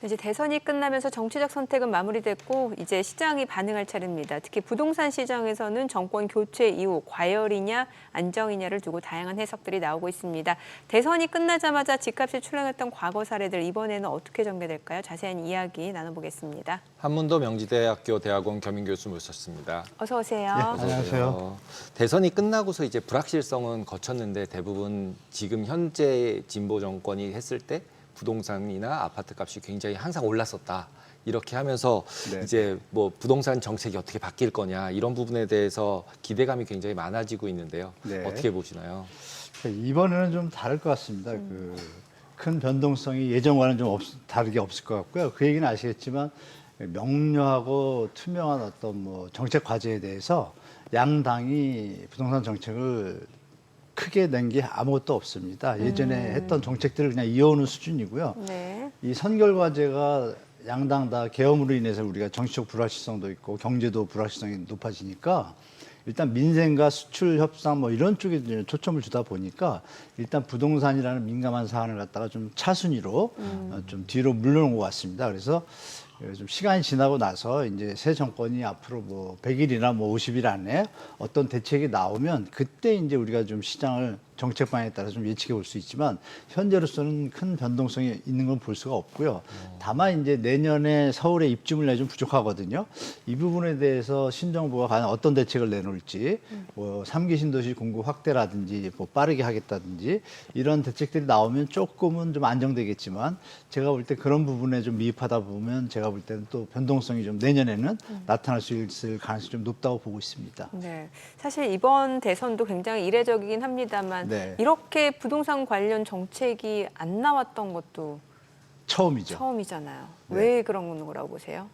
이제 대선이 끝나면서 정치적 선택은 마무리됐고 이제 시장이 반응할 차례입니다. 특히 부동산 시장에서는 정권 교체 이후 과열이냐 안정이냐를 두고 다양한 해석들이 나오고 있습니다. 대선이 끝나자마자 집값이 출렁였던 과거 사례들 이번에는 어떻게 전개될까요? 자세한 이야기 나눠보겠습니다. 한문도 명지대학교 대학원 겸임 교수 모셨습니다. 어서 오세요. 네, 안녕하세요. 대선이 끝나고서 이제 불확실성은 거쳤는데 대부분 지금 현재 진보 정권이 했을 때 부동산이나 아파트 값이 굉장히 항상 올랐었다. 이렇게 하면서 네. 이제 뭐 부동산 정책이 어떻게 바뀔 거냐 이런 부분에 대해서 기대감이 굉장히 많아지고 있는데요. 네. 어떻게 보시나요? 이번에는 좀 다를 것 같습니다. 큰 변동성이 예전과는 좀 다르게 없을 것 같고요. 그 얘기는 아시겠지만 명료하고 투명한 어떤 뭐 정책 과제에 대해서 양당이 부동산 정책을 크게 낸 게 아무것도 없습니다. 예전에 했던 정책들을 그냥 이어오는 수준이고요. 네. 이 선결 과제가 양당 다 계엄으로 인해서 우리가 정치적 불확실성도 있고 경제도 불확실성이 높아지니까 일단 민생과 수출 협상 뭐 이런 쪽에 초점을 주다 보니까 일단 부동산이라는 민감한 사안을 갖다가 좀 차순위로 좀 뒤로 물러놓은 것 같습니다. 그래서 좀 시간이 지나고 나서 이제 새 정권이 앞으로 뭐 100일이나 뭐 50일 안에 어떤 대책이 나오면 그때 이제 우리가 좀 시장을 정책 방향에 따라 좀 예측해 볼 수 있지만 현재로서는 큰 변동성이 있는 건 볼 수가 없고요. 다만 이제 내년에 서울에 입주 물량이 좀 부족하거든요. 이 부분에 대해서 신정부가 과연 어떤 대책을 내놓을지, 뭐 3기 신도시 공급 확대라든지, 뭐 빠르게 하겠다든지 이런 대책들이 나오면 조금은 좀 안정되겠지만 제가 볼 때 그런 부분에 좀 미흡하다 보면 제가 볼 때는 또 변동성이 좀 내년에는 나타날 수 있을 가능성이 좀 높다고 보고 있습니다. 네. 사실 이번 대선도 굉장히 이례적이긴 합니다만 네. 이렇게 부동산 관련 정책이 안 나왔던 것도 처음이죠. 처음이잖아요. 네. 왜 그런 거라고 보세요?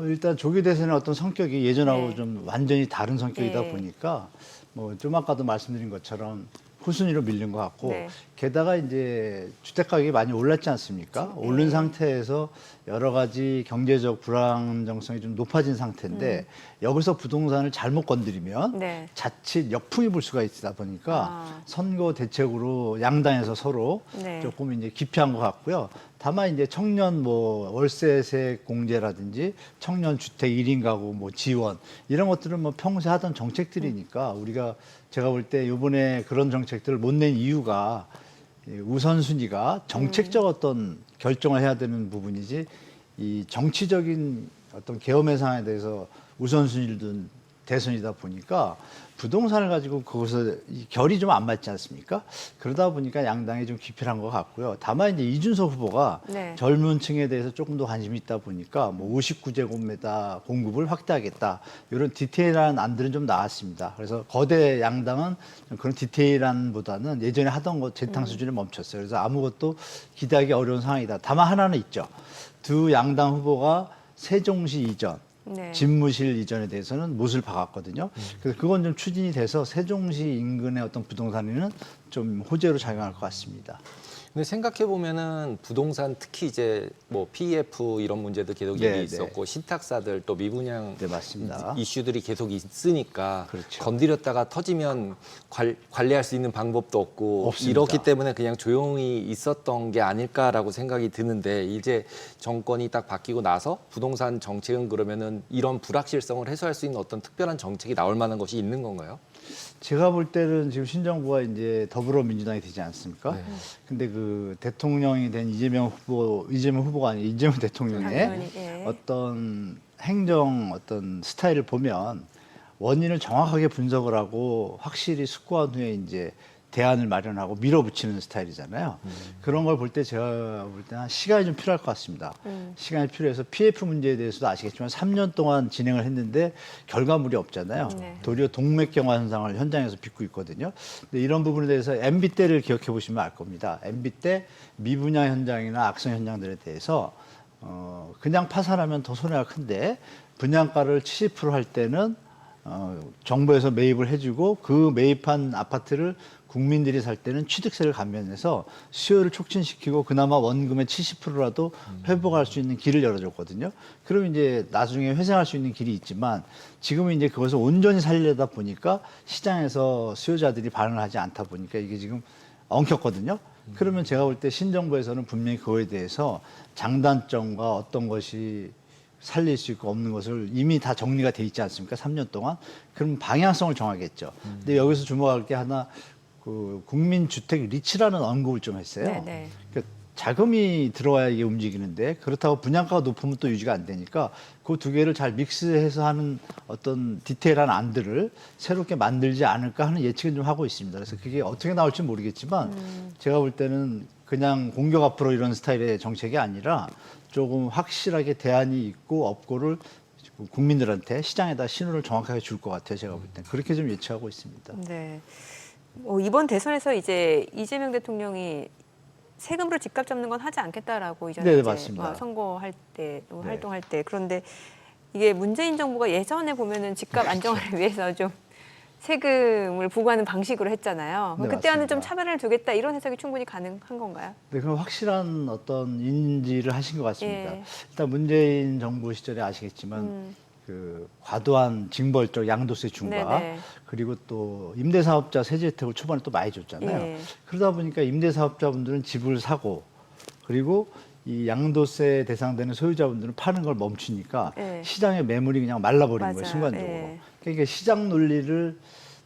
일단 조기 대선의 어떤 성격이 예전하고 네. 좀 완전히 다른 성격이다 네. 보니까 뭐 좀 아까도 말씀드린 것처럼 후순위로 밀린 것 같고 네. 게다가 이제 주택 가격이 많이 올랐지 않습니까? 네. 오른 상태에서 여러 가지 경제적 불안정성이 좀 높아진 상태인데 여기서 부동산을 잘못 건드리면 네. 자칫 역풍이 불 수가 있다 보니까 아. 선거 대책으로 양당에서 서로 네. 조금 이제 기피한 것 같고요. 다만 이제 청년 뭐 월세세 공제라든지 청년 주택 1인 가구 뭐 지원 이런 것들은 뭐 평소에 하던 정책들이니까 우리가 제가 볼 때 이번에 그런 정책들을 못 낸 이유가 우선순위가 정책적 어떤 결정을 해야 되는 부분이지 이 정치적인 어떤 계엄의 상황에 대해서 우선순위를 둔 대선이다 보니까 부동산을 가지고 거기서 이 결이 좀 안 맞지 않습니까? 그러다 보니까 양당이 좀 기필한 것 같고요. 다만 이제 이준석 후보가 네. 젊은 층에 대해서 조금 더 관심이 있다 보니까 뭐 59제곱미터 공급을 확대하겠다. 이런 디테일한 안들은 좀 나왔습니다. 그래서 거대 양당은 그런 디테일한보다는 예전에 하던 것 재탕 수준에 멈췄어요. 그래서 아무것도 기대하기 어려운 상황이다. 다만 하나는 있죠. 두 양당 후보가 세종시 이전 네. 집무실 이전에 대해서는 못을 박았거든요. 그래서 그건 좀 추진이 돼서 세종시 인근의 어떤 부동산에는 좀 호재로 작용할 것 같습니다. 근데 생각해 보면은 부동산 특히 이제 뭐 PF 이런 문제도 계속 네, 있었고 신탁사들 또 미분양 네, 맞습니다. 이슈들이 계속 있으니까 그렇죠. 건드렸다가 터지면 관리할 수 있는 방법도 없고 없습니다. 이렇기 때문에 그냥 조용히 있었던 게 아닐까라고 생각이 드는데 이제 정권이 딱 바뀌고 나서 부동산 정책은 그러면은 이런 불확실성을 해소할 수 있는 어떤 특별한 정책이 나올 만한 것이 있는 건가요? 제가 볼 때는 지금 신정부가 이제 더불어민주당이 되지 않습니까? 네. 근데 그 대통령이 된 이재명 후보가 아니라 이재명 대통령의 당연히, 예. 어떤 행정 어떤 스타일을 보면 원인을 정확하게 분석을 하고 확실히 숙고한 후에 이제 대안을 마련하고 밀어붙이는 스타일이잖아요. 그런 걸 볼 때 제가 볼 때 한 시간이 좀 필요할 것 같습니다. 시간이 필요해서 PF 문제에 대해서도 아시겠지만 3년 동안 진행을 했는데 결과물이 없잖아요. 네. 도리어 동맥경화 현상을 현장에서 빚고 있거든요. 근데 이런 부분에 대해서 MB 때를 기억해 보시면 알 겁니다. MB 때 미분양 현장이나 악성 현장들에 대해서 그냥 파산하면 더 손해가 큰데 분양가를 70%할 때는 정부에서 매입을 해주고 그 매입한 아파트를 국민들이 살 때는 취득세를 감면해서 수요를 촉진시키고 그나마 원금의 70%라도 회복할 수 있는 길을 열어줬거든요. 그럼 이제 나중에 회생할 수 있는 길이 있지만 지금은 이제 그것을 온전히 살리려다 보니까 시장에서 수요자들이 반응을 하지 않다 보니까 이게 지금 엉켰거든요. 그러면 제가 볼 때 신정부에서는 분명히 그거에 대해서 장단점과 어떤 것이 살릴 수 있고 없는 것을 이미 다 정리가 돼 있지 않습니까? 3년 동안. 그럼 방향성을 정하겠죠. 근데 여기서 주목할 게 하나, 그 국민주택 리츠라는 언급을 좀 했어요. 네네. 그러니까 자금이 들어와야 이게 움직이는데, 그렇다고 분양가가 높으면 또 유지가 안 되니까 그 두 개를 잘 믹스해서 하는 어떤 디테일한 안들을 새롭게 만들지 않을까 하는 예측은 좀 하고 있습니다. 그래서 그게 어떻게 나올지 모르겠지만 제가 볼 때는 그냥 공격 앞으로 이런 스타일의 정책이 아니라 조금 확실하게 대안이 있고 없고를 국민들한테, 시장에다 신호를 정확하게 줄 것 같아요. 제가 볼 때 그렇게 좀 예측하고 있습니다. 네. 이번 대선에서 이제 이재명 대통령이 세금으로 집값 잡는 건 하지 않겠다라고 이전에 네, 이제 맞습니다. 선거할 때 또 네. 활동할 때, 그런데 이게 문재인 정부가 예전에 보면은 집값 안정화를 위해서 좀 세금을 부과하는 방식으로 했잖아요. 그럼 네, 그때와는 좀 맞습니다. 차별을 두겠다 이런 해석이 충분히 가능한 건가요? 네, 그럼 확실한 어떤 인지를 하신 것 같습니다. 예. 일단 문재인 정부 시절에 아시겠지만 그 과도한 징벌적 양도세 중과 네네. 그리고 또 임대사업자 세제 혜택을 초반에 또 많이 줬잖아요. 예. 그러다 보니까 임대사업자분들은 집을 사고 그리고 이 양도세 대상되는 소유자분들은 파는 걸 멈추니까 예. 시장의 매물이 그냥 말라버린 거예요, 맞아요. 순간적으로. 예. 그러니까 시장 논리를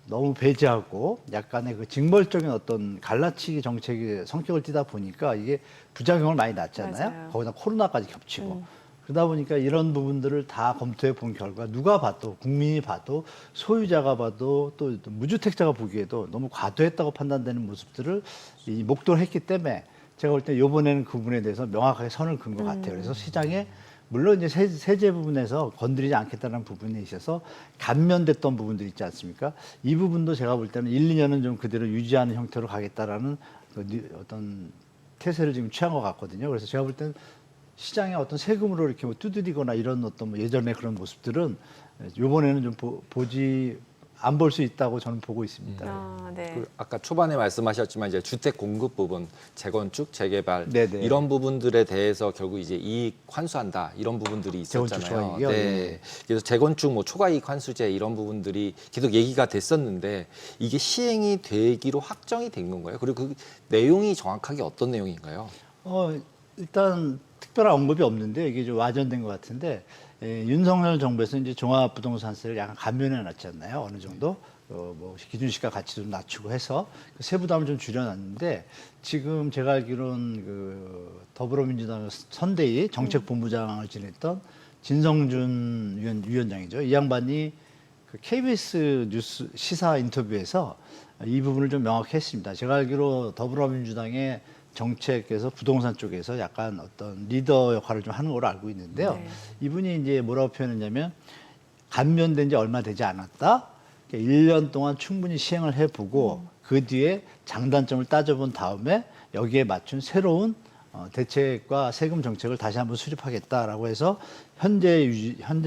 너무 배제하고 약간의 그 징벌적인 어떤 갈라치기 정책의 성격을 띠다 보니까 이게 부작용을 많이 낳잖아요. 맞아요. 거기다 코로나까지 겹치고. 그러다 보니까 이런 부분들을 다 검토해 본 결과 누가 봐도, 국민이 봐도, 소유자가 봐도 또 무주택자가 보기에도 너무 과도했다고 판단되는 모습들을 이 목도를 했기 때문에 제가 볼 때 이번에는 그 부분에 대해서 명확하게 선을 그은 것 같아요. 그래서 시장에 물론 이제 세제 부분에서 건드리지 않겠다는 부분에 있어서 감면됐던 부분들 있지 않습니까? 이 부분도 제가 볼 때는 1, 2년은 좀 그대로 유지하는 형태로 가겠다라는 어떤 태세를 지금 취한 것 같거든요. 그래서 제가 볼 때는 시장에 어떤 세금으로 이렇게 뭐 두드리거나 이런 어떤 뭐 예전의 그런 모습들은 이번에는 좀 보지 안 볼 수 있다고 저는 보고 있습니다. 네. 그 아까 초반에 말씀하셨지만 이제 주택 공급 부분, 재건축, 재개발 네네. 이런 부분들에 대해서 결국 이제 이익 환수한다 이런 부분들이 재건축 있었잖아요. 초과이익이요? 네. 네. 그래서 재건축 뭐 초과이익 환수제 이런 부분들이 계속 얘기가 됐었는데 이게 시행이 되기로 확정이 된 건가요? 그리고 그 내용이 정확하게 어떤 내용인가요? 일단 특별한 언급이 없는데 이게 좀 와전된 것 같은데 윤석열 정부에서 이제 종합부동산세를 약간 감면해 놨잖아요. 어느 정도 뭐 기준시가 가치도 낮추고 해서 그 세부담을 좀 줄여놨는데 지금 제가 알기로는 그 더불어민주당 선대위 정책본부장을 지냈던 진성준 위원장이죠. 이 양반이 그 KBS 뉴스 시사 인터뷰에서 이 부분을 좀 명확히 했습니다. 제가 알기로 더불어민주당의 정책에서 부동산 쪽에서 약간 어떤 리더 역할을 좀 하는 걸로 알고 있는데요. 네. 이분이 이제 뭐라고 표현했냐면 감면된 지 얼마 되지 않았다. 1년 동안 충분히 시행을 해보고 그 뒤에 장단점을 따져본 다음에 여기에 맞춘 새로운 대책과 세금 정책을 다시 한번 수립하겠다라고 해서 현재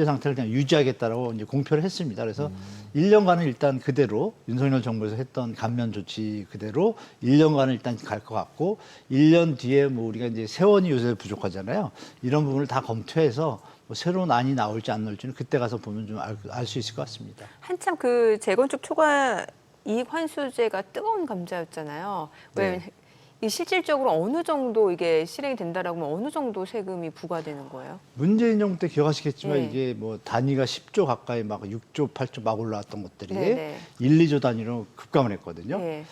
상태를 그냥 유지하겠다라고 이제 공표를 했습니다. 그래서 1년간은 일단 그대로 윤석열 정부에서 했던 감면 조치 그대로 1년간은 일단 갈 것 같고 1년 뒤에 뭐 우리가 이제 세원이 요새 부족하잖아요. 이런 부분을 다 검토해서 뭐 새로운 안이 나올지 안 나올지는 그때 가서 보면 좀 알 수 있을 것 같습니다. 한참 그 재건축 초과 이익 환수제가 뜨거운 감자였잖아요. 왜 네. 이 실질적으로 어느 정도 이게 실행이 된다라고 하면 어느 정도 세금이 부과되는 거예요? 문재인 정부 때 기억하시겠지만 네. 이게 뭐 단위가 10조 가까이 막 6조, 8조 막 올라왔던 것들이 네네. 1, 2조 단위로 급감을 했거든요. 네.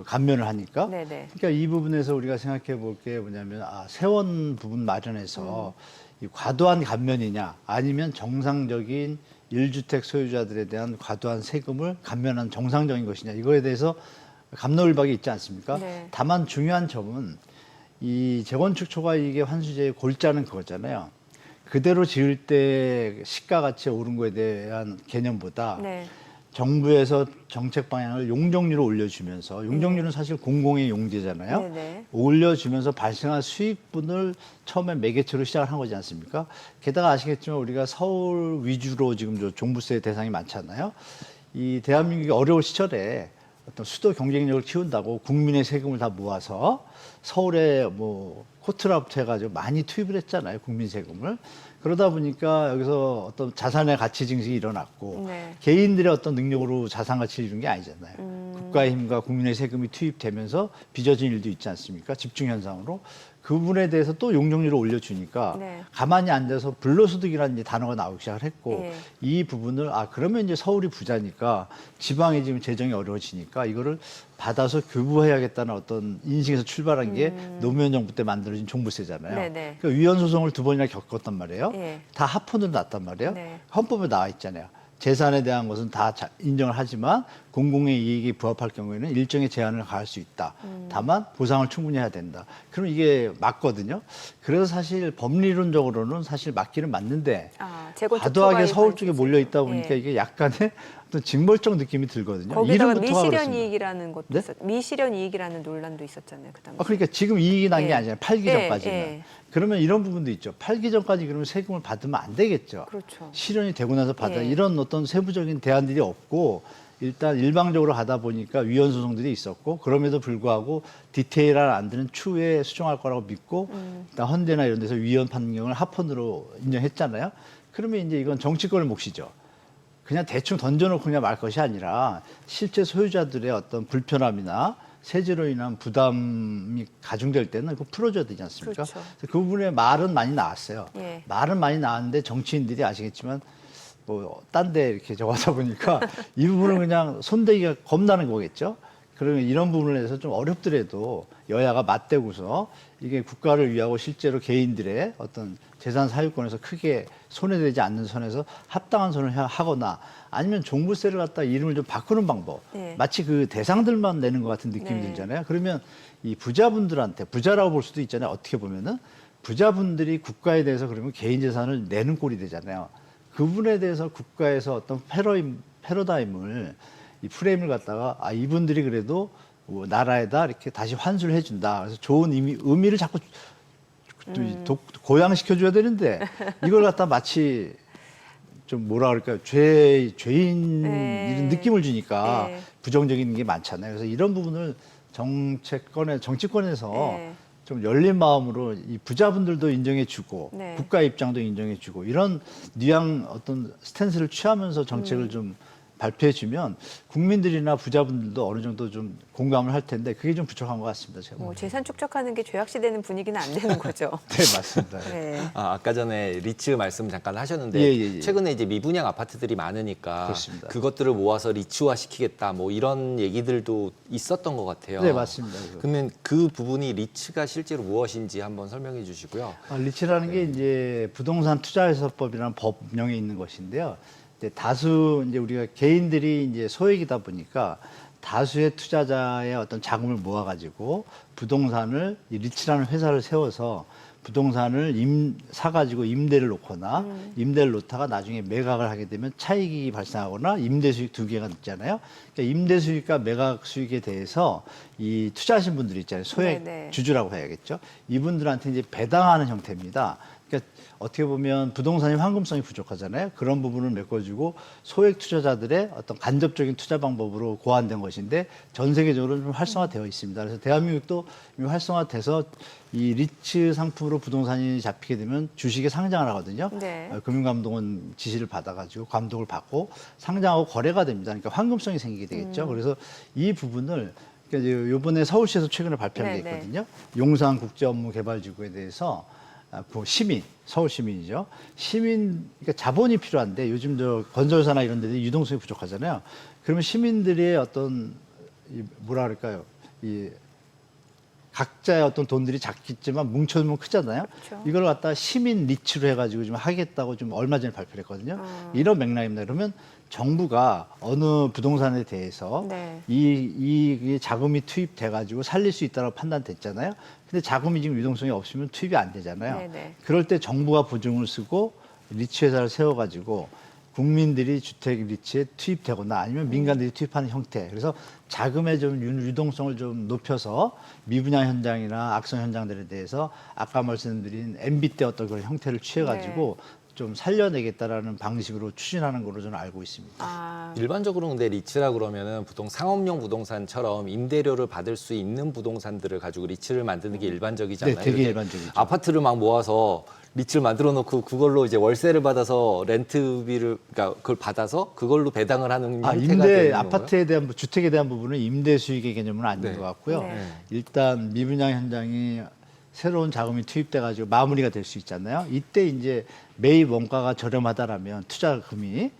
감면을 하니까. 네네. 그러니까 이 부분에서 우리가 생각해 볼 게 뭐냐면 세원 부분 마련해서 이 과도한 감면이냐 아니면 정상적인 1주택 소유자들에 대한 과도한 세금을 감면한 정상적인 것이냐 이거에 대해서 갑론을박이 있지 않습니까? 네. 다만 중요한 점은 이 재건축 초과이익의 환수제의 골자는 그거잖아요. 그대로 지을 때 시가 가치가 오른 거에 대한 개념보다 네. 정부에서 정책 방향을 용적률을 올려주면서 용적률은 사실 공공의 용제잖아요. 네네. 올려주면서 발생한 수익분을 처음에 매개체로 시작을 한 거지 않습니까? 게다가 아시겠지만 우리가 서울 위주로 지금 저 종부세 대상이 많잖아요. 이 대한민국이 어려울 시절에 어떤 수도 경쟁력을 키운다고 국민의 세금을 다 모아서 서울에 뭐 코트라부터 해가지고 많이 투입을 했잖아요. 국민 세금을. 그러다 보니까 여기서 어떤 자산의 가치 증식이 일어났고 네. 개인들의 어떤 능력으로 자산 가치를 이룬 게 아니잖아요. 국가의 힘과 국민의 세금이 투입되면서 빚어진 일도 있지 않습니까? 집중 현상으로. 그 부분에 대해서 또 용적률을 올려주니까 네. 가만히 앉아서 불로소득이라는 이제 단어가 나오기 시작을 했고 예. 이 부분을 그러면 이제 서울이 부자니까 지방이 지금 재정이 어려워지니까 이거를 받아서 교부해야겠다는 어떤 인식에서 출발한 게 노무현 정부 때 만들어진 종부세잖아요. 네네. 그러니까 위헌 소송을 2번이나 겪었단 말이에요. 예. 다 합헌으로 났단 말이에요. 네. 헌법에 나와 있잖아요. 재산에 대한 것은 다 인정을 하지만 공공의 이익에 부합할 경우에는 일정의 제한을 가할 수 있다. 다만 보상을 충분히 해야 된다. 그럼 이게 맞거든요. 그래서 사실 법리론적으로는 사실 맞기는 맞는데 재건축 과도하게 초과에 서울 쪽에 관심 몰려 있다 보니까 예. 이게 약간의 어떤 징벌적 느낌이 들거든요. 거기다가 이름부터가 미실현 그렇습니다. 이익이라는 것도 네? 미실현 이익이라는 논란도 있었잖아요. 그 당시. 그러니까 지금 이익이 난 게 예. 아니잖아요. 팔기 예, 전까지는. 예. 그러면 이런 부분도 있죠. 팔기 전까지 그러면 세금을 받으면 안 되겠죠. 그렇죠. 실현이 되고 나서 받아 예. 이런 어떤 세부적인 대안들이 없고 일단 일방적으로 하다 보니까 위헌 소송들이 있었고 그럼에도 불구하고 디테일한 안 되는 추후에 수정할 거라고 믿고 일단 헌재나 이런 데서 위헌 판결을 합헌으로 인정했잖아요. 그러면 이제 이건 정치권의 몫이죠. 그냥 대충 던져놓고 그냥 말 것이 아니라 실제 소유자들의 어떤 불편함이나 세제로 인한 부담이 가중될 때는 그거 풀어줘야 되지 않습니까? 그렇죠. 그 부분에 말은 많이 나왔어요. 예. 말은 많이 나왔는데 정치인들이 아시겠지만 뭐 딴 데 이렇게 적어다 보니까 이 부분은 그냥 손대기가 겁나는 거겠죠. 그러면 이런 부분에 대해서 좀 어렵더라도 여야가 맞대고서 이게 국가를 위하고 실제로 개인들의 어떤 재산 사유권에서 크게 손해되지 않는 선에서 합당한 선을 하거나 아니면 종부세를 갖다 이름을 좀 바꾸는 방법. 네. 마치 그 대상들만 내는 것 같은 느낌이 네. 들잖아요. 그러면 이 부자분들한테 부자라고 볼 수도 있잖아요. 어떻게 보면은 부자분들이 국가에 대해서 그러면 개인 재산을 내는 꼴이 되잖아요. 그분에 대해서 국가에서 어떤 패러다임을 이 프레임을 갖다가 이분들이 그래도 뭐 나라에다 이렇게 다시 환수를 해준다. 그래서 좋은 의미를 자꾸 고양시켜줘야 되는데 이걸 갖다 마치 좀 뭐라 그럴까요? 죄인 네. 이런 느낌을 주니까 네. 부정적인 게 많잖아요. 그래서 이런 부분을 정치권에서 네. 좀 열린 마음으로 이 부자분들도 인정해주고 네. 국가 입장도 인정해주고 이런 어떤 스탠스를 취하면서 정책을 좀 발표해주면 국민들이나 부자분들도 어느 정도 좀 공감을 할 텐데 그게 좀 부족한 것 같습니다. 제가. 뭐 재산 축적하는 게 죄악시되는 분위기는 안 되는 거죠. 네, 맞습니다. 네. 아까 전에 리츠 말씀 잠깐 하셨는데 예. 최근에 이제 미분양 아파트들이 많으니까 그렇습니다. 그것들을 모아서 리츠화 시키겠다 뭐 이런 얘기들도 있었던 것 같아요. 네, 맞습니다. 그러면 그 부분이 리츠가 실제로 무엇인지 한번 설명해 주시고요. 리츠라는 게 이제 부동산 투자해서법이라는 법령에 있는 것인데요. 이제 다수 이제 우리가 개인들이 이제 소액이다 보니까 다수의 투자자의 어떤 자금을 모아가지고 부동산을 이 리츠라는 회사를 세워서 부동산을 사가지고 임대를 놓거나 임대를 놓다가 나중에 매각을 하게 되면 차익이 발생하거나 임대 수익 두 개가 있잖아요. 그러니까 임대 수익과 매각 수익에 대해서 이 투자하신 분들이 있잖아요. 소액 네네. 주주라고 해야겠죠. 이분들한테 이제 배당하는 형태입니다. 그러니까 어떻게 보면 부동산이 황금성이 부족하잖아요. 그런 부분을 메꿔주고 소액 투자자들의 어떤 간접적인 투자 방법으로 고안된 것인데 전 세계적으로 좀 활성화되어 있습니다. 그래서 대한민국도 이미 활성화돼서 이 리츠 상품으로 부동산이 잡히게 되면 주식에 상장을 하거든요. 네. 금융감독원 지시를 받아가지고 감독을 받고 상장하고 거래가 됩니다. 그러니까 황금성이 생기게 되겠죠. 그래서 이 부분을 그러니까 이번에 서울시에서 최근에 발표한 게 네네. 있거든요. 용산국제업무개발지구에 대해서 그 서울 시민이죠. 그러니까 자본이 필요한데 요즘 건설사나 이런 데들이 유동성이 부족하잖아요. 그러면 시민들의 어떤 뭐라 그럴까요? 각자의 어떤 돈들이 작겠지만 뭉쳐두면 크잖아요. 그렇죠. 이걸 갖다 시민 리츠로 해가지고 좀 하겠다고 좀 얼마 전에 발표를 했거든요. 이런 맥락입니다. 그러면 정부가 어느 부동산에 대해서 네. 이 자금이 투입돼가지고 살릴 수 있다고 판단됐잖아요. 근데 자금이 지금 유동성이 없으면 투입이 안 되잖아요. 네네. 그럴 때 정부가 보증을 쓰고 리츠 회사를 세워가지고 국민들이 주택 리츠에 투입되거나 아니면 민간들이 투입하는 형태. 그래서 자금의 좀 유동성을 좀 높여서 미분양 현장이나 악성 현장들에 대해서 아까 말씀드린 MB 때 어떤 그런 형태를 취해가지고 좀 살려내겠다라는 방식으로 추진하는 걸로 저는 알고 있습니다. 아, 일반적으로 근데 리츠라 그러면은 보통 상업용 부동산처럼 임대료를 받을 수 있는 부동산들을 가지고 리츠를 만드는 게 일반적이잖아요. 네, 되게 이렇게 일반적이죠. 아파트를 막 모아서 리츠를 만들어 놓고 그걸로 이제 월세를 받아서 렌트비를 그러니까 그걸 받아서 그걸로 배당을 하는 형태가 임대 되는 건가요? 아파트에 대한 주택에 대한 부분은 임대 수익의 개념은 아닌 네. 것 같고요. 네. 일단 미분양 현장이 새로운 자금이 투입돼 가지고 마무리가 될 수 있잖아요. 이때 이제 매입 원가가 저렴하다라면 투자금이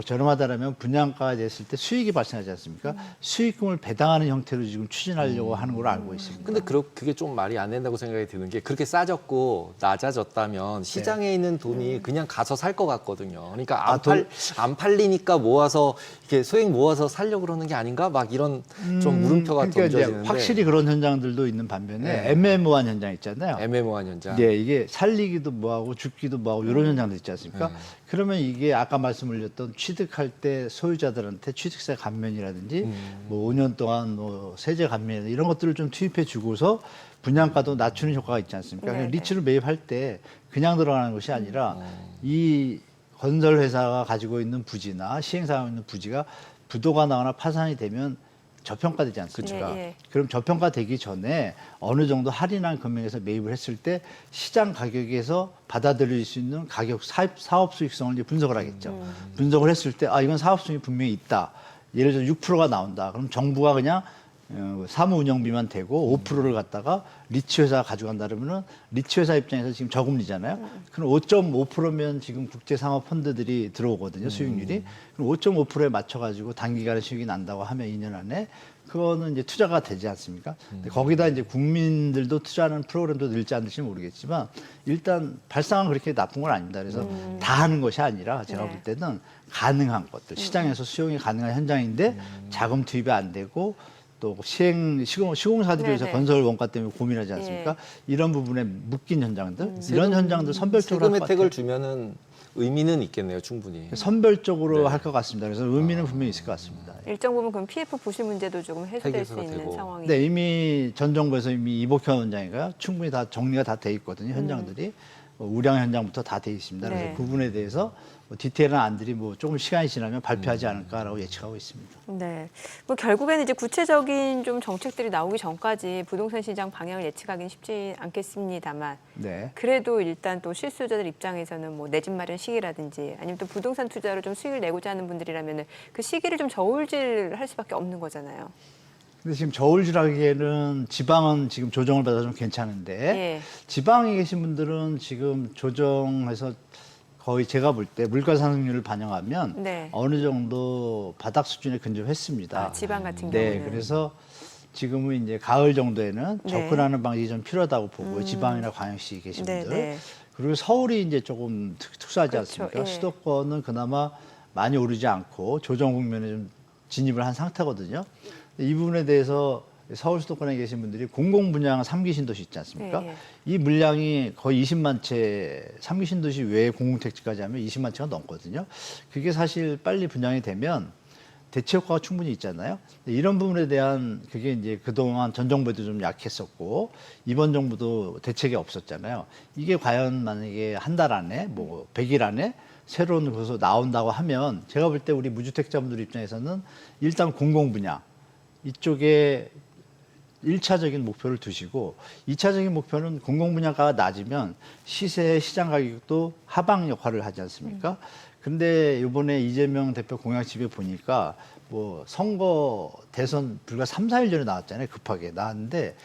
저렴하다라면 분양가가 됐을 때 수익이 발생하지 않습니까? 수익금을 배당하는 형태로 지금 추진하려고 하는 걸로 알고 있습니다. 근데 그게 좀 말이 안 된다고 생각이 드는 게 그렇게 싸졌고 낮아졌다면 시장에 있는 돈이 그냥 가서 살 것 같거든요. 그러니까 안 팔리니까 모아서 이렇게 소액 모아서 살려고 그러는 게 아닌가? 막 이런 좀 물음표가 그러니까 이제 던져지는데 확실히 그런 현장들도 있는 반면에 네. 애매모호한 현장 있잖아요. 애매모호한 현장. 네, 이게 살리기도 뭐하고 죽기도 뭐하고 이런 현장들 있지 않습니까? 네. 그러면 이게 아까 말씀드렸던 취득할 때 소유자들한테 취득세 감면이라든지 뭐 5년 동안 뭐 세제 감면 이런 것들을 좀 투입해 주고서 분양가도 낮추는 효과가 있지 않습니까? 네, 리츠를 매입할 때 그냥 들어가는 것이 아니라 이 건설 회사가 가지고 있는 부지나 시행사가 있는 부지가 부도가 나거나 파산이 되면 저평가되지 않습니까? 네, 예. 그럼 저평가되기 전에 어느 정도 할인한 금액에서 매입을 했을 때 시장 가격에서 받아들일 수 있는 가격 사업 수익성을 이제 분석을 하겠죠. 분석을 했을 때 이건 사업 수익이 분명히 있다. 예를 들어 6%가 나온다. 그럼 정부가 그냥 사무 운영비만 대고 5%를 갖다가 리츠 회사가 가져간다 그러면은 리츠 회사 입장에서 지금 저금리잖아요. 그럼 5.5%면 지금 국제 상업 펀드들이 들어오거든요. 수익률이. 그럼 5.5%에 맞춰 가지고 단기간에 수익이 난다고 하면 2년 안에 그거는 이제 투자가 되지 않습니까? 근데 거기다 이제 국민들도 투자하는 프로그램도 늘지 않을지 모르겠지만 일단 발상은 그렇게 나쁜 건 아닙니다. 그래서 다 하는 것이 아니라 제가 네. 볼 때는 가능한 것들, 시장에서 수용이 가능한 현장인데 자금 투입이 안 되고 또 시공사들이 요새 네네. 건설 원가 때문에 고민하지 않습니까? 예. 이런 부분에 묶인 현장들, 이런 현장들 선별적으로 세금 할 것 혜택을 같아요. 주면은 의미는 있겠네요, 충분히. 선별적으로 네. 할 것 같습니다. 그래서 의미는 분명히 있을 것 같습니다. 일정 부분 그럼 PF 부실 문제도 조금 해소될 수 해결사가 있는 되고. 상황이. 네, 이미 전 정부에서 이미 이복현 원장이가 충분히 다 정리가 다 돼 있거든요. 현장들이 우량 현장부터 다 돼 있습니다. 그래서 네. 그 부분에 대해서 뭐 디테일한 안들이 뭐 조금 시간이 지나면 발표하지 않을까라고 예측하고 있습니다. 네. 뭐 결국에는 이제 구체적인 좀 정책들이 나오기 전까지 부동산 시장 방향을 예측하기는 쉽지 않겠습니다만 네. 그래도 일단 또 실수요자들 입장에서는 뭐 내 집 마련 시기라든지 아니면 또 부동산 투자로 좀 수익을 내고자 하는 분들이라면은 그 시기를 좀 저울질할 수밖에 없는 거잖아요. 근데 지금 저울질하기에는 지방은 지금 조정을 받아서 좀 괜찮은데 예. 지방에 계신 분들은 지금 조정해서 거의 제가 볼 때 물가 상승률을 반영하면 네. 어느 정도 바닥 수준에 근접했습니다. 지방 같은 네, 경우는. 그래서 지금은 이제 가을 정도에는 네. 접근하는 방식이 좀 필요하다고 보고 지방이나 광역시 계신 네, 분들 네. 그리고 서울이 이제 조금 특수하지 그렇죠. 않습니까? 예. 수도권은 그나마 많이 오르지 않고 조정 국면에 좀 진입을 한 상태거든요. 이 부분에 대해서 서울 수도권에 계신 분들이 공공 분양 3기 신도시 있지 않습니까? 예, 예. 이 물량이 거의 20만 채, 3기 신도시 외에 공공택지까지 하면 20만 채가 넘거든요. 그게 사실 빨리 분양이 되면 대체 효과가 충분히 있잖아요. 이런 부분에 대한 그게 이제 그동안 전 정부에도 좀 약했었고 이번 정부도 대책이 없었잖아요. 이게 과연 만약에 한 달 안에 뭐 100일 안에 새로운 것으로 나온다고 하면 제가 볼 때 우리 무주택자분들 입장에서는 일단 공공 분양 이쪽에 1차적인 목표를 두시고 2차적인 목표는 공공분양가가 낮으면 시세 시장 가격도 하방 역할을 하지 않습니까? 근데 이번에 이재명 대표 공약집에 보니까 뭐 선거 대선 불과 3, 4일 전에 나왔잖아요. 급하게 나왔는데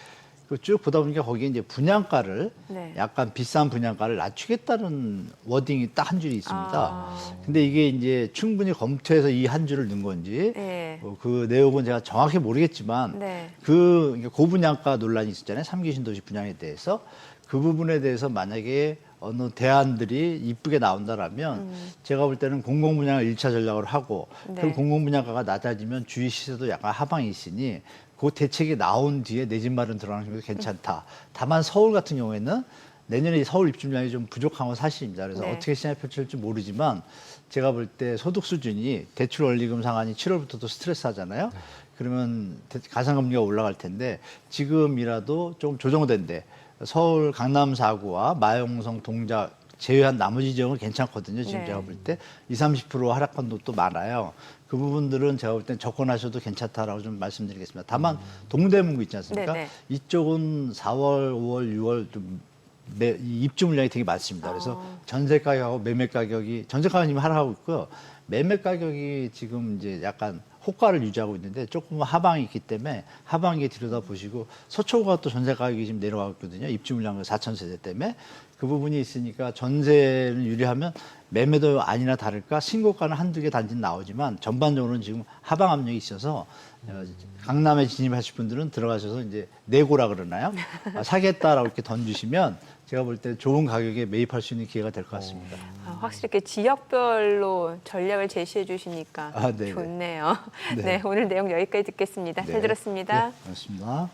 쭉 보다 보니까 거기에 이제 분양가를 네. 약간 비싼 분양가를 낮추겠다는 워딩이 딱 한 줄이 있습니다. 아. 근데 이게 이제 충분히 검토해서 이 한 줄을 넣은 건지 네. 그 내용은 제가 정확히 모르겠지만 네. 그 고분양가 논란이 있었잖아요. 3기 신도시 분양에 대해서 그 부분에 대해서 만약에 어느 대안들이 이쁘게 나온다라면 제가 볼 때는 공공분양을 1차 전략으로 하고 네. 그 공공분양가가 낮아지면 주위 시세도 약간 하방이 있으니 그 대책이 나온 뒤에 내 집 마련 들어가는 것도 괜찮다. 다만 서울 같은 경우에는 내년에 서울 입주량이 좀 부족한 건 사실입니다. 그래서 네. 어떻게 시장이 펼쳐질지 모르지만 제가 볼 때 소득 수준이 대출 원리금 상한이 7월부터도 스트레스 하잖아요. 그러면 가상금리가 올라갈 텐데 지금이라도 좀 조정된데 서울 강남 4구와 마용성 동작 제외한 나머지 지역은 괜찮거든요. 지금 네. 제가 볼 때 20-30% 하락한 곳도 많아요. 그 부분들은 제가 볼 땐 접근하셔도 괜찮다라고 좀 말씀드리겠습니다. 다만 동대문구 있지 않습니까? 네네. 이쪽은 4월, 5월, 6월 좀 이 입주 물량이 되게 많습니다. 그래서 전세 가격하고 매매 가격이 전세 가격이 지금 하락하고 있고요. 매매 가격이 지금 이제 약간 호가를 유지하고 있는데 조금 하방이 있기 때문에 하반기에 들여다보시고 서초구가 또 전세 가격이 지금 내려가고 있거든요. 입주 물량 4,000세대 때문에 그 부분이 있으니까 전세를 유리하면 매매도 아니나 다를까 신고가는 한두 개 단지 나오지만 전반적으로는 지금 하방 압력이 있어서 강남에 진입하실 분들은 들어가셔서 이제 내고라 그러나요? 사겠다라고 이렇게 던지시면 제가 볼 때 좋은 가격에 매입할 수 있는 기회가 될 것 같습니다. 확실히 이렇게 지역별로 전략을 제시해 주시니까 아, 네네. 좋네요. 네. 네, 오늘 내용 여기까지 듣겠습니다. 잘 네. 들었습니다. 네, 고맙습니다.